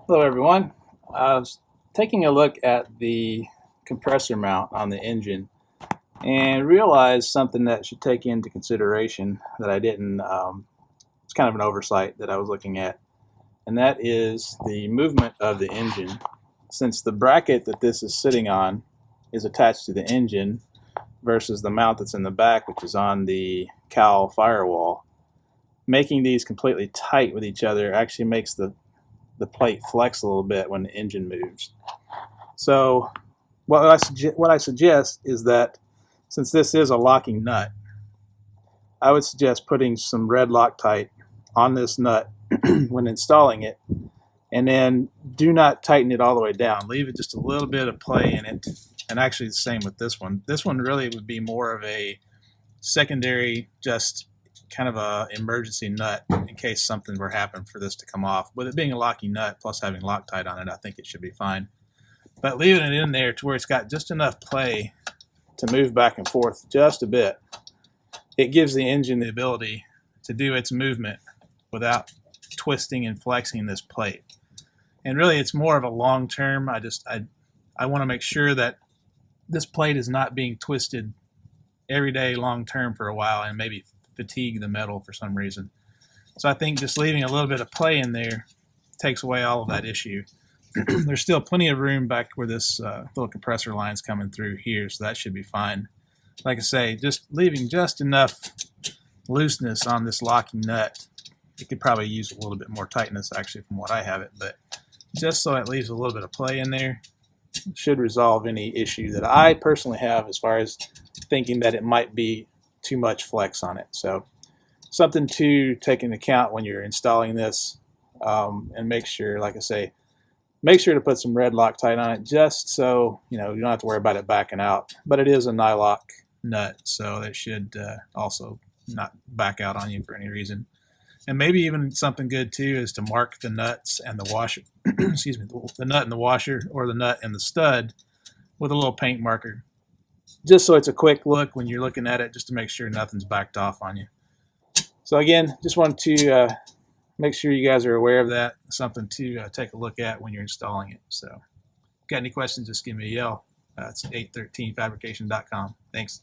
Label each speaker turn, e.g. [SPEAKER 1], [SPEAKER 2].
[SPEAKER 1] Hello everyone. I was taking a look at the compressor mount on the engine and realized something that should take into consideration that I didn't. It's kind of an oversight that I was looking at, and that is the movement of the engine. Since the bracket that this is sitting on is attached to the engine versus the mount that's in the back, which is on the cowl firewall, making these completely tight with each other actually makes the plate flex a little bit when the engine moves. So what I suggest is that since this is a locking nut, I would suggest putting some red Loctite on this nut when installing it, and then do not tighten it all the way down. Leave it just a little bit of play in it. And actually the same with this one. This one really would be more of a secondary, just kind of a emergency nut in case something were to happen for this to come off. With it being a locking nut plus having Loctite on it, I think it should be fine. But leaving it in there to where it's got just enough play to move back and forth just a bit, it gives the engine the ability to do its movement without twisting and flexing this plate. And really it's more of a long term. I want to make sure that this plate is not being twisted every day long term for a while and maybe fatigue the metal for some reason. So I think just leaving a little bit of play in there takes away all of that issue. There's still plenty of room back where this little compressor line's coming through here, so that should be fine. Like I say, just leaving just enough looseness on this locking nut. It could probably use a little bit more tightness actually from what I have it, but just so it leaves a little bit of play in there should resolve any issue that I personally have as far as thinking that it might be too much flex on it. So something to take into account when you're installing this, and make sure, like I say, make sure to put some red Loctite on it just so you don't have to worry about it backing out. But it is a nylock nut, so that should also not back out on you for any reason. And maybe even something good too is to mark the nuts and the washer excuse me, the nut and the washer, or the nut and the stud, with a little paint marker, just so it's a quick look when you're looking at it, just to make sure nothing's backed off on you. So again, just wanted to make sure you guys are aware of that. Something to take a look at when you're installing it. So if you got any questions, just give me a yell. It's 813fabrication.com. Thanks.